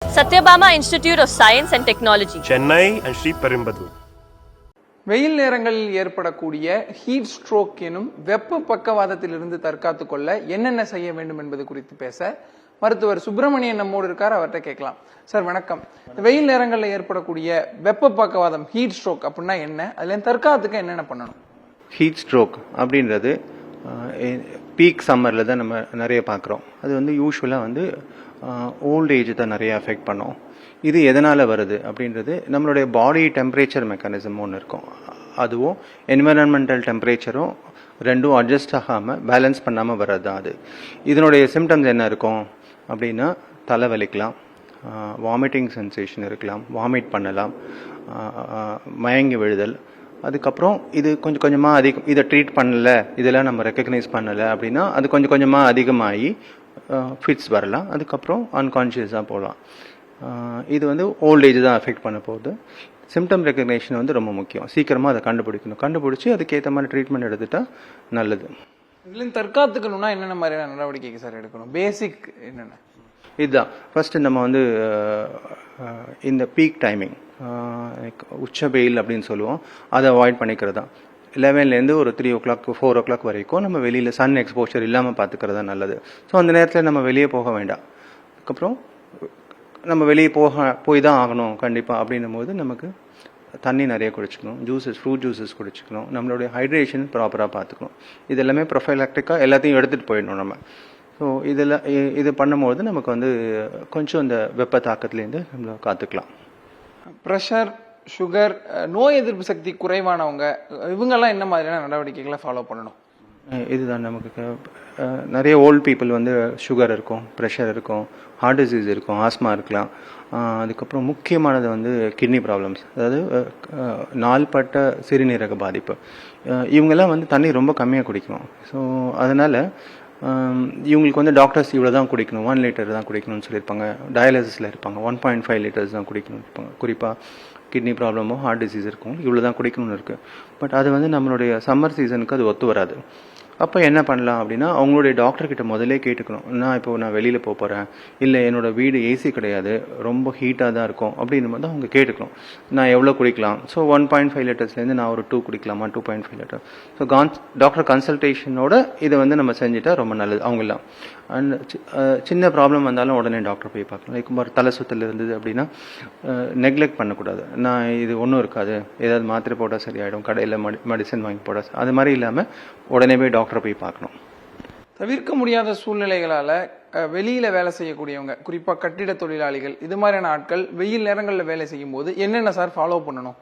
Satyabama Institute of Science and Technology, Chennai and Sri Perumbudur. வெயில் நேரங்களில் ஏற்படக்கூடிய heat stroke எனும் வெப்ப பக்கவாதத்திலிருந்து தற்காத்துக் கொள்ள என்னென்ன செய்ய வேண்டும் என்பது குறித்து பேச மருத்துவர் சுப்பிரமணியன் நம்மோடு இருக்கார். அவர்கிட்ட கேட்கலாம். சார் வணக்கம். வெயில் நேரங்களில் ஏற்படக்கூடிய வெப்ப பக்கவாதம் ஹீட் ஸ்ட்ரோக் அப்படின்னா என்ன, அதுல தற்காத்துக்கு என்னென்ன பண்ணணும்? ஹீட் ஸ்ட்ரோக் அப்படின்றது பீக் சம்மரில் தான் நம்ம நிறைய பார்க்குறோம். அது வந்து யூஸ்வலாக ஓல்ட் ஏஜ் தான் நிறைய அஃபெக்ட் பண்ணோம். இது எதனால் வருது அப்படின்றது நம்மளுடைய பாடி டெம்பரேச்சர் மெக்கானிசம் ஒன்று இருக்கும். அதுவும் என்விரான்மெண்டல் டெம்பரேச்சரும் ரெண்டும் அட்ஜஸ்ட் ஆகாமல் பேலன்ஸ் பண்ணாமல் வர்றது தான் அது. இதனுடைய சிம்டம்ஸ் என்ன இருக்கும் அப்படின்னா தலைவலிக்கலாம், வாமிட்டிங் சென்சேஷன் இருக்கலாம், வாமிட் பண்ணலாம், மயங்கி விழுதல். அதுக்கப்புறம் இது கொஞ்சம் கொஞ்சமாக இதை ட்ரீட் பண்ணலை, இதெல்லாம் நம்ம ரெக்கக்னைஸ் பண்ணலை அப்படின்னா அது கொஞ்சம் கொஞ்சமாக அதிகமாகி ஃபிட்ஸ் வரலாம். அதுக்கப்புறம் அன்கான்ஷியஸாக போகலாம். இது ஓல்ட் ஏஜ் தான் அஃபெக்ட் பண்ண போகுது. சிம்டம் ரெக்கக்னேஷன் ரொம்ப முக்கியம். சீக்கிரமாக அதை கண்டுபிடிச்சி அதுக்கேற்ற மாதிரி ட்ரீட்மெண்ட் எடுத்துட்டா நல்லது. இதுல தற்காத்துக்கணும்னா என்னென்ன மாதிரியான நடவடிக்கை சார் எடுக்கணும்? பேசிக் என்னென்ன? இதுதான் ஃபர்ஸ்ட் நம்ம இந்த பீக் டைமிங் உச்ச வெயில் அப்படின்னு சொல்லுவோம், அதை அவாய்ட் பண்ணிக்கிறது தான். 11லேருந்து ஒரு 3 o'clock 4 o'clock வரைக்கும் நம்ம வெளியில் சன் எக்ஸ்போஷர் இல்லாமல் பார்த்துக்கிறது தான் நல்லது. ஸோ அந்த நேரத்தில் நம்ம வெளியே போக வேண்டாம். அதுக்கப்புறம் நம்ம வெளியே போய் தான் ஆகணும் கண்டிப்பாக அப்படின்னும் போது நமக்கு தண்ணி நிறைய குடிச்சிக்கணும், ஃப்ரூட் ஜூஸஸ் குடிச்சிக்கணும், நம்மளுடைய ஹைட்ரேஷன் ப்ராப்பராக பார்த்துக்கணும். இது எல்லாமே ப்ரொஃபைலாக்டிக்காக எல்லாத்தையும் எடுத்துகிட்டு போயிடணும் நம்ம. ஸோ இது பண்ணும்போது நமக்கு கொஞ்சம் இந்த வெப்ப தாக்கத்துலேருந்து நம்மளை காத்துக்கலாம். ப்ரெஷர், சுகர், நோய் எதிர்ப்பு சக்தி குறைவானவங்க இவங்கெல்லாம் என்ன மாதிரியான நடவடிக்கைகளை ஃபாலோ பண்ணணும்? இதுதான் நமக்கு நிறைய ஓல்ட் பீப்புள் சுகர் இருக்கும், ப்ரெஷர் இருக்கும், ஹார்ட் டிசீஸ் இருக்கும், ஆஸ்மா இருக்கலாம். அதுக்கப்புறம் முக்கியமானது கிட்னி ப்ராப்ளம்ஸ், அதாவது நாள்பட்ட சிறுநீரக பாதிப்பு. இவங்கெல்லாம் தண்ணி ரொம்ப கம்மியாக குடிக்கணும். ஸோ அதனால் இவங்களுக்கு டாக்டர்ஸ் இவ்வளோ தான் குடிக்கணும், 1 லிட்டர் தான் குடிக்கணும்னு சொல்லியிருப்பாங்க. டயாலிசிஸில் இருப்பாங்க, 1.5 லிட்டர்ஸ் தான் குடிக்கணும்னு இருப்பாங்க. குறிப்பாக கிட்னி ப்ராப்ளமோ ஹார்ட் டிசீஸ் இருக்கும், இவ்வளோ தான் குடிக்கணும்னு இருக்குது. பட் அது நம்மளுடைய சம்மர் சீசனுக்கு அது ஒத்து வராது. அப்போ என்ன பண்ணலாம் அப்படின்னா, அவங்களுடைய டாக்டர்கிட்ட முதலே கேட்டுக்கணும். நான் வெளியில் போகிறேன், இல்லை என்னோடய வீடு ஏசி கிடையாது, ரொம்ப ஹீட்டாக தான் இருக்கும் அப்படின்னு போது அவங்க கேட்டுக்கணும், நான் எவ்வளோ குடிக்கலாம். ஸோ 1.5 லிட்டர்ஸ்லேருந்து நான் ஒரு 2 குடிக்கலாமா, 2.5 லிட்டர். ஸோ டாக்டர் கன்சல்டேஷனோட இதை நம்ம செஞ்சுட்டா ரொம்ப நல்லது அவங்கெல்லாம். அண்ட் சின்ன ப்ராப்ளம் வந்தாலும் உடனே டாக்டர் போய் பார்க்கலாம். லைக் ஒரு தலை சுத்தல் இருந்தது அப்படின்னா நெக்லெக்ட் பண்ணக்கூடாது. நான் இது ஒன்றும் இருக்காது, ஏதாவது மாத்திரை போட்டால் சரியாயிடும், கடையில் மெடிசன் வாங்கி போட்டால், அது மாதிரி இல்லாமல் உடனே போய் டாக்டரை போய் பார்க்கணும். தவிர்க்க முடியாத சூழ்நிலைகளால் வெளியில் வேலை செய்யக்கூடியவங்க, குறிப்பாக கட்டிட தொழிலாளிகள், இது மாதிரியான ஆட்கள் வெயில் நேரங்களில் வேலை செய்யும் போது என்னென்ன சார் ஃபாலோ பண்ணணும்?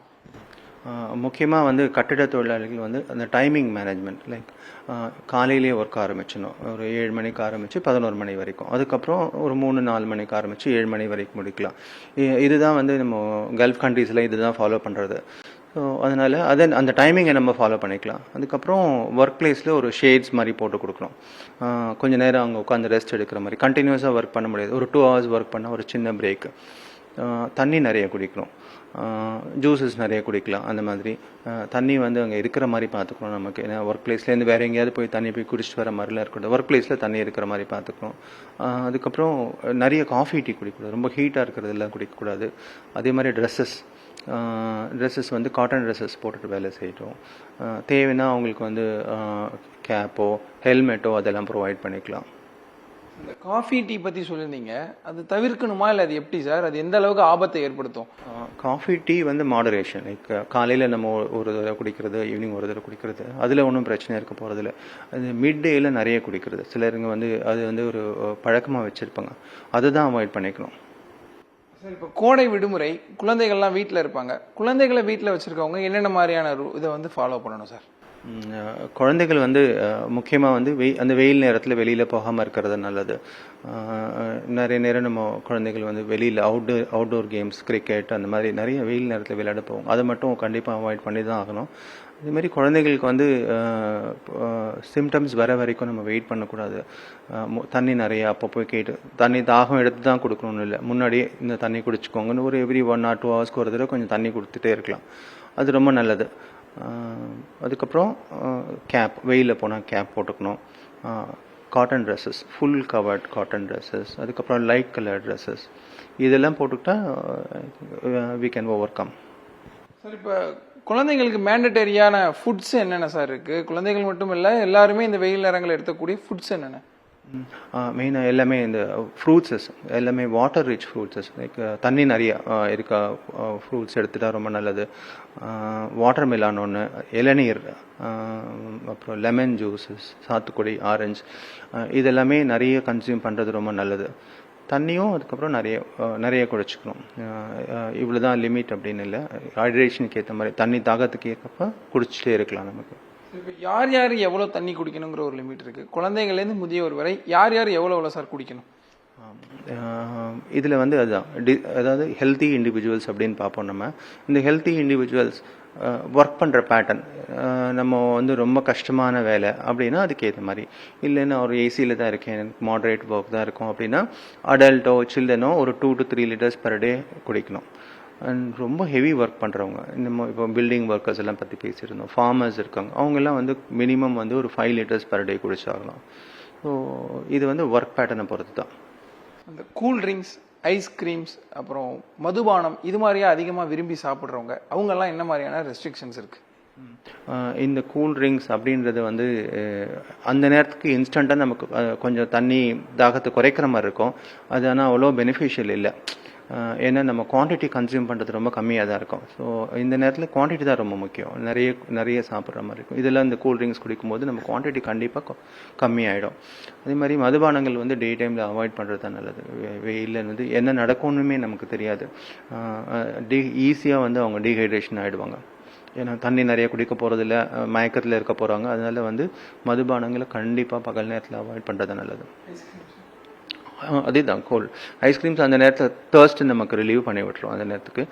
முக்கியமாக கட்டிட தொழிலாளிகள் அந்த டைமிங் மேனேஜ்மெண்ட், லைக் காலையிலேயே ஒர்க் ஆரம்பிச்சிடணும். ஒரு 7 மணிக்கு ஆரம்பித்து 11 மணி வரைக்கும். அதுக்கப்புறம் ஒரு 3-4 மணிக்கு ஆரம்பித்து 7 மணி வரைக்கும் முடிக்கலாம். இதுதான் நம்ம கல்ஃப் கண்ட்ரீஸில் இதுதான் ஃபாலோ பண்ணுறது. ஸோ அதனால் அந்த டைமிங்கை நம்ம ஃபாலோ பண்ணிக்கலாம். அதுக்கப்புறம் ஒர்க் பிளேஸில் ஒரு ஷேட்ஸ் மாதிரி போட்டு கொடுக்கணும். கொஞ்சம் நேரம் அங்கே உட்காந்து ரெஸ்ட் எடுக்கிற மாதிரி. கண்டினியூஸாக ஒர்க் பண்ண முடியாது. ஒரு 2 hours ஒர்க் பண்ணால் ஒரு சின்ன பிரேக்கு. தண்ணி நிறைய குடிக்கணும், ஜூஸஸ் நிறைய குடிக்கலாம். அந்த மாதிரி தண்ணி அங்கே இருக்கிற மாதிரி பார்த்துக்கணும் நமக்கு. ஏன்னா ஒர்க் பிளேஸ்லேருந்து வேறு எங்கேயாவது போய் தண்ணி போய் குடிச்சிட்டு வர மாதிரிலாம் இருக்கக்கூடாது. ஒர்க் பிளேஸில் தண்ணி இருக்கிற மாதிரி பார்த்துக்கணும். அதுக்கப்புறம் நிறைய காஃபி டீ குடிக்கக்கூடாது, ரொம்ப ஹீட்டாக இருக்கிறதெல்லாம் குடிக்கக்கூடாது. அதே மாதிரி ட்ரெஸ்ஸஸ் காட்டன் ட்ரெஸ்ஸஸ் போட்டுட்டு வேலை செய்யட்டும். தேவைன்னா அவங்களுக்கு கேப்போ ஹெல்மெட்டோ அதெல்லாம் ப்ரொவைட் பண்ணிக்கலாம். இந்த காஃபி டீ பற்றி சொல்லியிருந்தீங்க, அது தவிர்க்கணுமா இல்லை அது எப்படி சார், அது எந்த அளவுக்கு ஆபத்தை ஏற்படுத்தும்? காஃபி டீ மாடரேஷன், லைக் காலையில் நம்ம ஒரு தடவை குடிக்கிறது, ஈவினிங் ஒரு தடவை குடிக்கிறது, அதில் ஒன்றும் பிரச்சனை இருக்க போகிறதில்ல. அது மிட் டேயில் நிறைய குடிக்கிறது சிலருங்க அது ஒரு பழக்கமாக வச்சுருப்பாங்க, அதுதான் அவாய்ட் பண்ணிக்கணும். சார் இப்போ கோடை விடுமுறை, குழந்தைகள்லாம் வீட்டில் இருப்பாங்க. குழந்தைகளை வீட்டில் வச்சுருக்கவங்க என்னென்ன மாதிரியான இதை ஃபாலோ பண்ணணும் சார்? குழந்தைகள் முக்கியமாக அந்த வெயில் நேரத்தில் வெளியில் போகாமல் இருக்கிறது நல்லது. நிறைய நேரம் நம்ம குழந்தைகள் வெளியில் அவுட்டோர் கேம்ஸ், கிரிக்கெட் அந்த மாதிரி நிறைய வெயில் நேரத்தில் விளையாட போவோம். அதை மட்டும் கண்டிப்பாக அவாய்ட் பண்ணி தான் ஆகணும். இதுமாரி குழந்தைகளுக்கு சிம்டம்ஸ் வர வரைக்கும் நம்ம வெயிட் பண்ணக்கூடாது. தண்ணி நிறைய அப்பப்போ கேட்டு தண்ணி தாகம் எடுத்து தான் கொடுக்கணும்னு இல்லை, முன்னாடியே இந்த தண்ணி குடிச்சிக்கோங்கன்னு ஒரு எவ்ரி 1 or 2 hours ஒரு தடவை கொஞ்சம் தண்ணி கொடுத்துட்டே இருக்கலாம். அது ரொம்ப நல்லது. அதுக்கப்புறம் கேப், வெயிலில் போனால் கேப் போட்டுக்கணும். Cotton dresses, full covered cotton dresses, அதுக்கப்புறம் லைட் கலர் ட்ரெஸ்ஸஸ், இதெல்லாம் போட்டுக்கிட்டா we can overcome. சார் இப்போ குழந்தைங்களுக்கு மேண்டட்டரியான ஃபுட்ஸ் என்னென்ன சார் இருக்கு? குழந்தைகள் மட்டும் இல்லை, எல்லாருமே இந்த வெயில் நேரங்களில் எடுக்கக்கூடிய ஃபுட்ஸ் என்னென்ன? மெயினாக எல்லாமே இந்த ஃப்ரூட்ஸஸ் எல்லாமே வாட்டர் ரிச் ஃப்ரூட்ஸஸ், லைக் தண்ணி நிறைய இருக்க ஃப்ரூட்ஸ் எடுத்துட்டா ரொம்ப நல்லது. வாட்டர் மெலான் ஒன்று, இளநீர், அப்புறம் லெமன் ஜூஸஸ், சாத்துக்குடி, ஆரஞ்சு, இதெல்லாமே நிறைய கன்சியூம் பண்ணுறது ரொம்ப நல்லது. தண்ணியும் அதுக்கப்புறம் நிறைய குடிச்சிக்கணும். இவ்வளோ தான் லிமிட் அப்படின்னு இல்லை, ஹைட்ரேஷனுக்கு ஏற்ற மாதிரி தண்ணி தாகத்துக்கு ஏற்கப்ப குடிச்சிட்டே இருக்கலாம். நமக்கு இப்போ யார் யார் எவ்வளோ தண்ணி குடிக்கணுங்கிற ஒரு லிமிட் இருக்கு. குழந்தைங்கள்லேருந்து முதியவர் வரை யார் யார் எவ்வளோ சார் குடிக்கணும்? இதில் வந்து அதுதான் அதாவது ஹெல்த்தி இண்டிவிஜுவல்ஸ் அப்படின்னு பார்ப்போம். நம்ம இந்த ஹெல்த்தி இண்டிவிஜுவல்ஸ் ஒர்க் பண்ணுற பேட்டர்ன், நம்ம வந்து ரொம்ப கஷ்டமான வேலை அப்படின்னா அதுக்கேற்ற மாதிரி, இல்லைன்னா ஒரு ஏசியில் தான் இருக்கேன், எனக்கு மாடரேட் ஒர்க் தான் இருக்கும் அப்படின்னா அடல்ட்டோ சில்ட்ரனோ ஒரு 2 to 3 liters per day குடிக்கணும். அண்ட் ரொம்ப ஹெவி ஒர்க் பண்ணுறவங்க, நம்ம இப்போ பில்டிங் ஒர்க்கர்ஸ் எல்லாம் பற்றி பேசியிருந்தோம், ஃபார்மர்ஸ் இருக்காங்க, அவங்கெல்லாம் வந்து மினிமம் வந்து ஒரு 5 liters per day குடிச்சாகலாம். ஸோ இது வந்து ஒர்க் பேட்டர்னை பொறுத்து தான். அந்த கூல் ட்ரிங்க்ஸ், ஐஸ்கிரீம்ஸ், அப்புறம் மதுபானம் இது மாதிரியா அதிகமாக விரும்பி சாப்பிட்றவங்க அவங்கெல்லாம் என்ன மாதிரியான ரெஸ்ட்ரிக்ஷன்ஸ் இருக்கு? இந்த கூல் ட்ரிங்க்ஸ் அப்படின்றது வந்து அந்த நேரத்துக்கு இன்ஸ்டண்ட்டாக நமக்கு கொஞ்சம் தண்ணி தாகத்தை குறைக்கிற மாதிரி இருக்கும். அது ஆனால் அவ்வளோ பெனிஃபிஷியல் இல்லை. ஏன்னா நம்ம குவான்டிட்டி கன்சியூம் பண்ணுறது ரொம்ப கம்மியாக தான் இருக்கும். ஸோ இந்த நேரத்தில் குவான்டிட்டி தான் ரொம்ப முக்கியம். நிறைய சாப்பிட்ற மாதிரி இருக்கும். இதெல்லாம் இந்த கூல் ட்ரிங்க்ஸ் குடிக்கும்போது நம்ம குவான்டிட்டி கண்டிப்பாக கம்மியாயிடும். அதே மாதிரி மதுபானங்கள் வந்து டே டைமில் அவாய்ட் பண்ணுறது தான் நல்லது. வெயிலில் வந்து என்ன நடக்கும்னுமே நமக்கு தெரியாது. ஈஸியாக வந்து அவங்க டீஹைட்ரேஷன் ஆகிடுவாங்க. ஏன்னா தண்ணி நிறைய குடிக்க போகிறதில்ல, மயக்கத்தில் இருக்க போகிறாங்க. அதனால வந்து மதுபானங்களை கண்டிப்பாக பகல் நேரத்தில் அவாய்ட் பண்ணுறது நல்லது. அதே தான் கோல்டு ஐஸ்கிரீம்ஸ் அந்த நேரத்தில் தேர்ஸ்ட் நமக்கு ரிலீவ் பண்ணி விட்டுரும். அந்த நேரத்துக்கு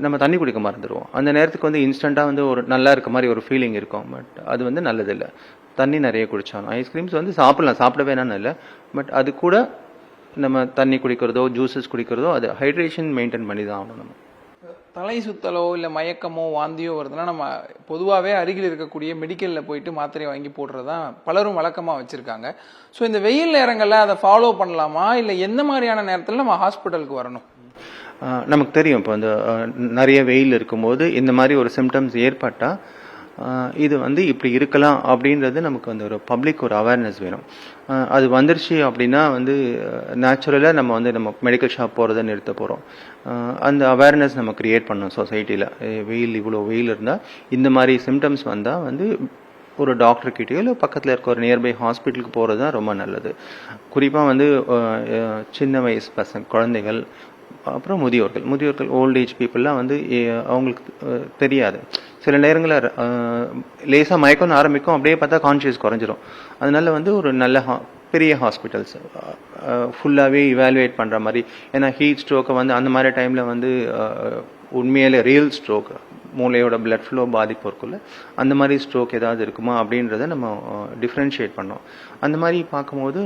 நம்ம தண்ணி குடிக்க மறந்துடுவோம். அந்த நேரத்துக்கு வந்து இன்ஸ்டண்ட்டாக வந்து ஒரு நல்லா இருக்க மாதிரி ஒரு ஃபீலிங் இருக்கும். பட் அது வந்து நல்லதில்லை. தண்ணி நிறைய குடித்தாலும் ஐஸ்கிரீம்ஸ் வந்து சாப்பிட வேணான்னு இல்லை, பட் அது கூட நம்ம தண்ணி குடிக்கிறதோ ஜூஸஸ் குடிக்கிறதோ அது ஹைட்ரேஷன் மெயின்டைன் பண்ணி தான் ஆகணும். நம்ம தலை சுத்தலோ இல்லை மயக்கமோ வாந்தியோ வருதுன்னா நம்ம பொதுவாகவே அருகில் இருக்கக்கூடிய மெடிக்கலில் போயிட்டு மாத்திரை வாங்கி போடுறது தான் பலரும் வழக்கமாக வச்சுருக்காங்க. ஸோ இந்த வெயில் நேரங்களில் அதை ஃபாலோ பண்ணலாமா, இல்லை எந்த மாதிரியான நேரத்தில் நம்ம ஹாஸ்பிட்டலுக்கு வரணும்? நமக்கு தெரியும், இப்போ இந்த நிறைய வெயில் இருக்கும்போது இந்த மாதிரி ஒரு சிம்டம்ஸ் ஏற்பட்டால் இது வந்து இப்படி இருக்கலாம் அப்படின்றது நமக்கு வந்து ஒரு பப்ளிக் ஒரு அவேர்னஸ் வேணும். அது வந்துருச்சு அப்படின்னா வந்து நேச்சுரலாக நம்ம மெடிக்கல் ஷாப் போகிறத நிறுத்த போகிறோம். அந்த அவேர்னஸ் நம்ம கிரியேட் பண்ணணும் சொசைட்டியில். இவ்வளோ வெயில் இருந்தால் இந்த மாதிரி சிம்டம்ஸ் வந்தால் வந்து ஒரு டாக்டர்கிட்டயோ இல்லை பக்கத்தில் இருக்க ஒரு நியர்பை ஹாஸ்பிட்டலுக்கு போகிறது தான் ரொம்ப நல்லது. குறிப்பாக வந்து சின்ன வயசு பசங்க, குழந்தைகள், அப்புறம் முதியோர்கள் ஓல்டேஜ் பீப்புளெலாம் வந்து அவங்களுக்கு தெரியாது. சில நேரங்களில் லேசாக மயக்கம்னு ஆரம்பிக்கும், அப்படியே பார்த்தா கான்ஷியஸ் குறைஞ்சிரும். அதனால வந்து ஒரு நல்ல பெரிய ஹாஸ்பிட்டல்ஸ் ஃபுல்லாகவே இவாலுவேட் பண்ணுற மாதிரி, ஏன்னா ஹீட் ஸ்ட்ரோக்கை வந்து அந்த மாதிரி டைமில் வந்து உண்மையிலே ரியல் ஸ்ட்ரோக், மூளையோட பிளட் ஃப்ளோ பாதிப்பு இருக்குல்ல, அந்த மாதிரி ஸ்ட்ரோக் ஏதாவது இருக்குமா அப்படின்றத நம்ம டிஃப்ரென்ஷியேட் பண்ணோம். அந்த மாதிரி பார்க்கும்போது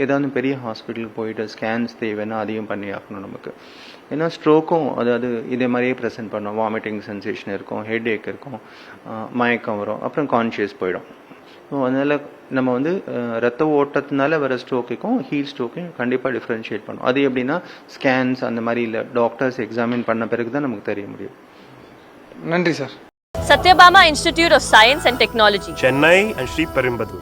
ஏதாவது பெரிய ஹாஸ்பிட்டலுக்கு போயிட்டு ஸ்கேன்ஸ் தேவைன்னா அதையும் பண்ணி ஆகணும் நமக்கு. ஏன்னா ஸ்ட்ரோக்கும் அதாவது இதே மாதிரியே ப்ரெசென்ட் பண்ணோம். வாமிட்டிங் சென்சேஷன் இருக்கும், ஹெட் ஏக் இருக்கும், மயக்கம் வரும், அப்புறம் கான்ஷியஸ் போயிடும். ஸோ அதனால் நம்ம வந்து ரத்த ஓட்டத்தினால வர ஸ்ட்ரோக்குக்கும் ஹீட் ஸ்ட்ரோக்கையும் கண்டிப்பாக டிஃப்ரென்ஷியேட் பண்ணணும். அது எப்படின்னா ஸ்கேன்ஸ் அந்த மாதிரி இல்லை, டாக்டர்ஸ் எக்ஸாமின் பண்ண பிறகு தான் நமக்கு தெரிய முடியும். நன்றி sir. Satyabama Institute of Science and Technology, Chennai and Sri Perumbudur.